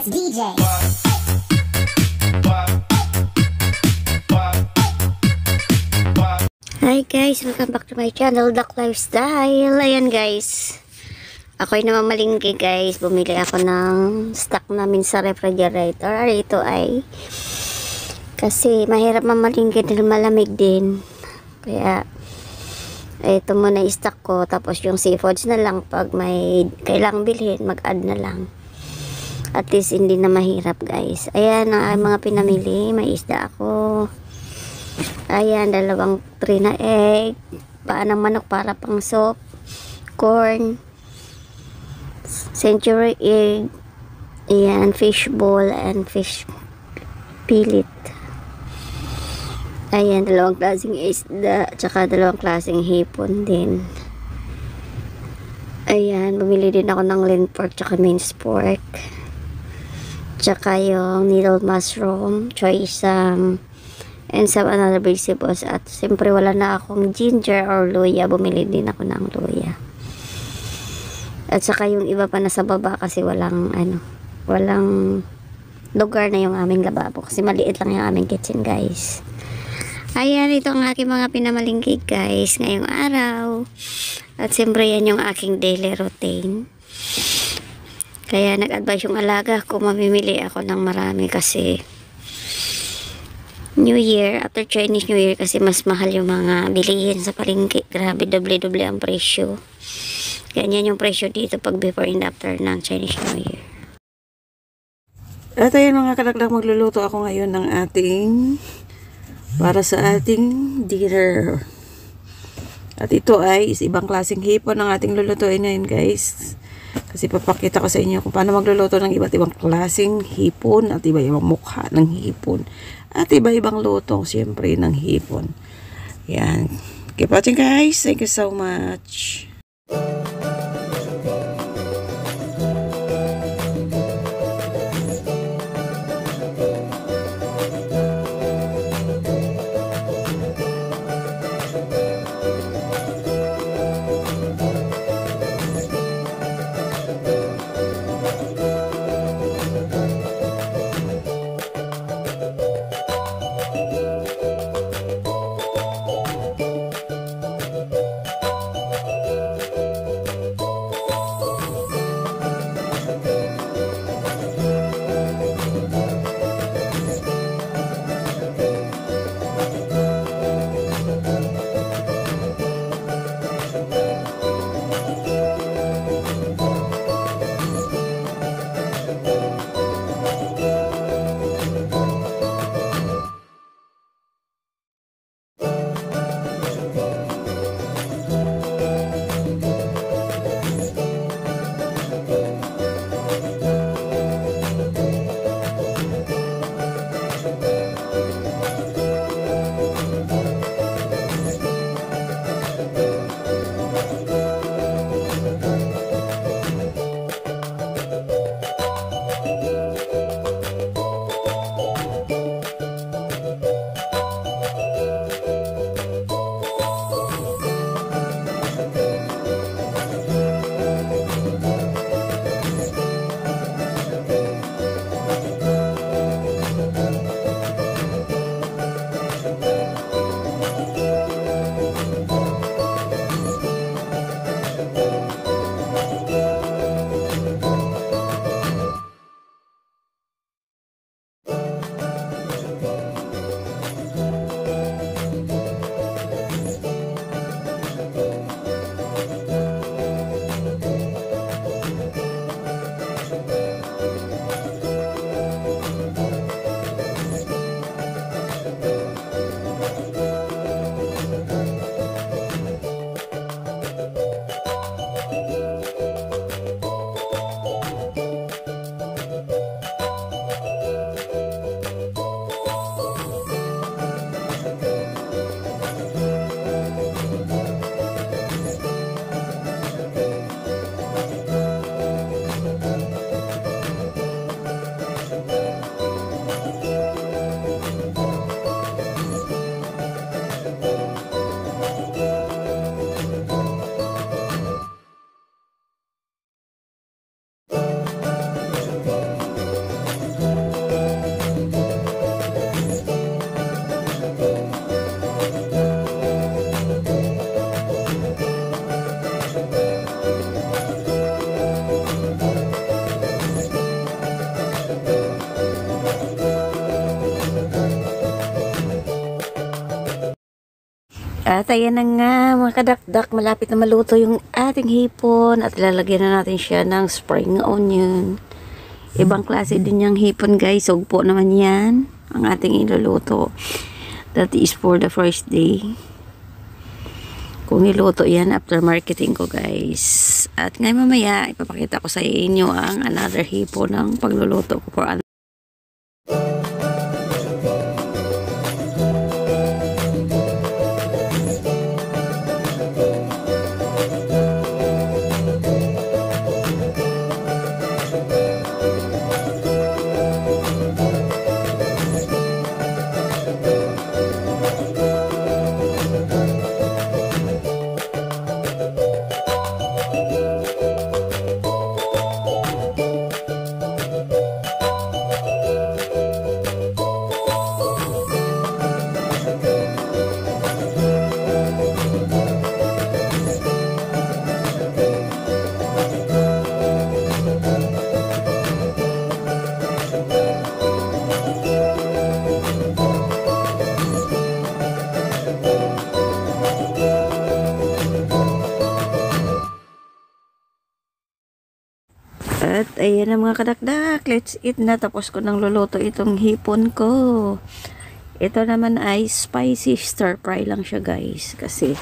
It's DJ. Hi guys, welcome back to my channel, Duck Lifestyle. Ayan guys, ako'y namamalingki guys. Bumili ako ng stock namin sa refrigerator. Ito ay kasi mahirap mamalingki dahil malamig din. Kaya ito muna i-stock ko. Tapos yung seafoods na lang pag may kailangang bilhin, mag-add na lang. At least hindi na mahirap guys. Ayan ang mga pinamili. May isda ako. Ayan, 2 tray na egg. Paan ng manok para pang soup. Corn. Century egg. Ayan, fish ball and fish fillet. Ayan, 2 klaseng isda. Tsaka 2 klaseng hipon din. Ayan, bumili din ako ng lean pork tsaka minced pork. Tsaka yung needle mushroom, choy isam, and some other vegetables. At siyempre wala na akong ginger or luya. Bumili din ako ng luya. At saka yung iba pa nasa baba kasi walang lugar na yung aming lababo. Kasi maliit lang yung aming kitchen guys. Ayan, ito ang aking mga pinamalingkig guys ngayong araw. At siyempre yan yung aking daily routine. Kaya nag-advise yung alaga ko, mamimili ako ng marami kasi New Year, after Chinese New Year kasi mas mahal yung mga bilihin sa palengke. Grabe, doble-doble ang presyo. Ganyan yung presyo dito pag before and after ng Chinese New Year. At ayan mga kalakdak, magluluto ako ngayon ng para sa ating dinner. At ito ay ibang klaseng hipon ang ating lulutuin ngayon guys. Kasi papakita ko sa inyo kung paano magluluto ng iba't ibang klaseng hipon at iba-ibang mukha ng hipon. At iba-ibang lutong siyempre ng hipon. Yan. Keep watching guys. Thank you so much. At ayan na nga mga kadakdak, malapit na maluto yung ating hipon at lalagyan na natin siya ng spring onion. Ibang klase din yung hipon guys, sugpo naman yan ang ating iluluto. That is for the first day. Kung niluto yan after marketing ko guys. At ngayon mamaya ipapakita ko sa inyo ang another hipon ng pagluluto ko for At ayan na mga kadakdak, let's eat na. Tapos ko nang luluto itong hipon ko. Ito naman ay spicy stir fry lang siya guys. Kasi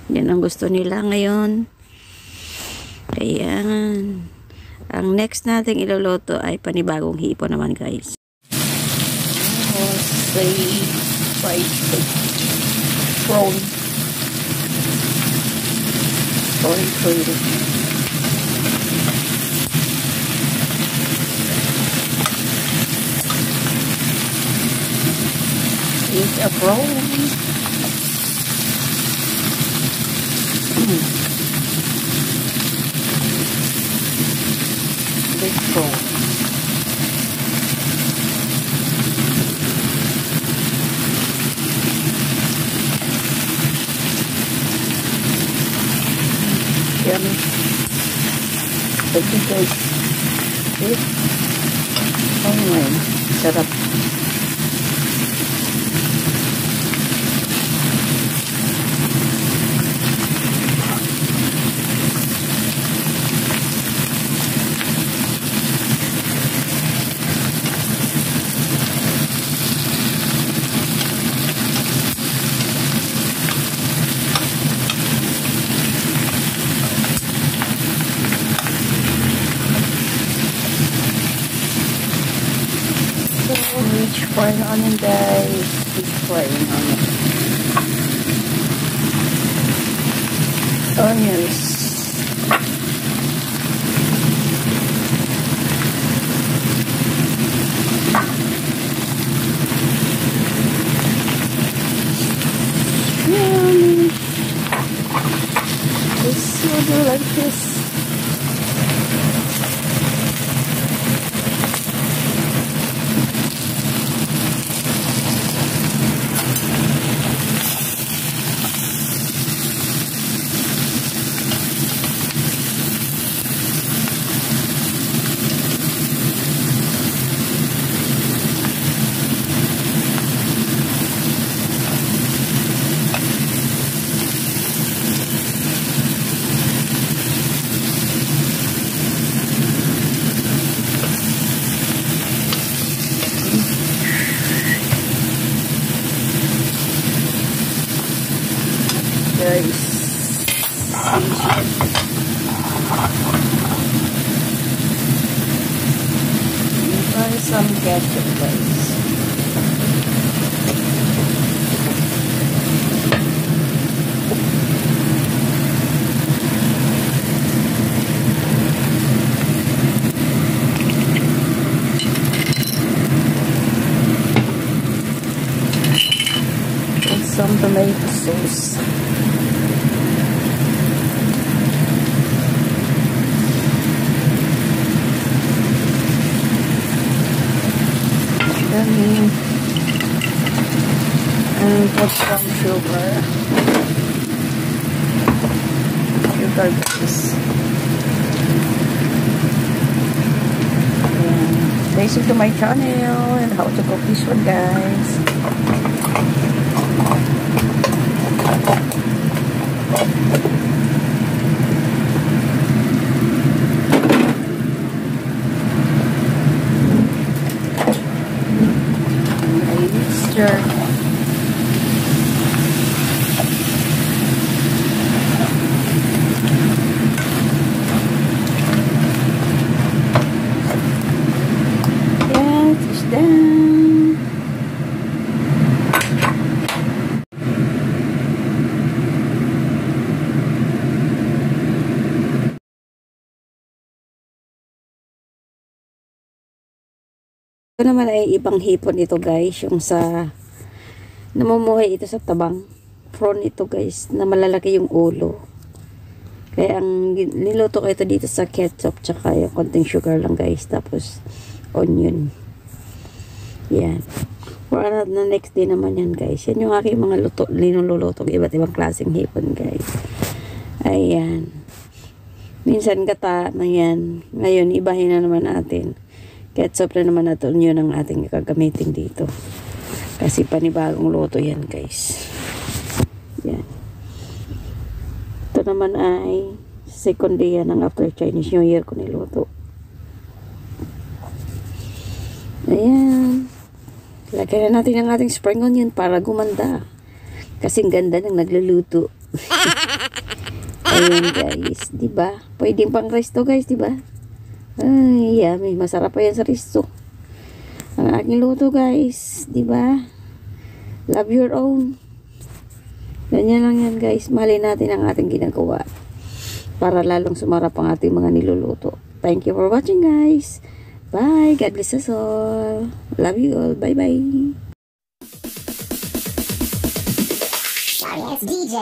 yan ang gusto nila ngayon. Ayan. Ang next nating iluluto ay panibagong hipon naman guys. Say fried prawn. Sorry. It's a prawn. Big prawn. Yummy. Thank you guys. Oh my, sarap. Rich fried onion guys, deep frying onions. Yummy. It's so delicious. Guys, try some ketchup guys. And some tomato sauce. And put some sugar guys. And basic to my channel and how to cook this one guys. Mixture. Yeah, it's done. Ito naman ay ibang hipon ito guys, yung sa namumuhay ito sa tabang. Prawn ito guys, na malalaki yung ulo. Kaya ang niluto ko ito dito sa ketchup, tsaka yung konting sugar lang guys, tapos onion. Yan. For na next day naman yan guys. Yan yung aking mga luto, linululuto, iba't ibang klaseng hipon guys. Ayan. Minsan gata na yan. Ngayon, ibahin na naman natin. Ketchup na naman natin, yun ang ating gagamitin dito. Kasi panibagong luto yan guys. Yan. Ito naman ay second day yan ng after Chinese New Year ko niluto. Ayan. Lagyan na natin ang ating spring onion para gumanda. Kasing ganda ng nagluluto. Ayan guys. Diba? Pwedeng pang rice to guys, diba? Ay, yummy. Masarap pa yan sa riso. Ang aking luto guys. Diba? Love your own. Ganyan lang yan guys. Mahalin natin ang ating ginagawa. Para lalong sumarap ang ating mga niluluto. Thank you for watching guys. Bye. God bless us all. Love you all. Bye bye. Sorry, it's DJ.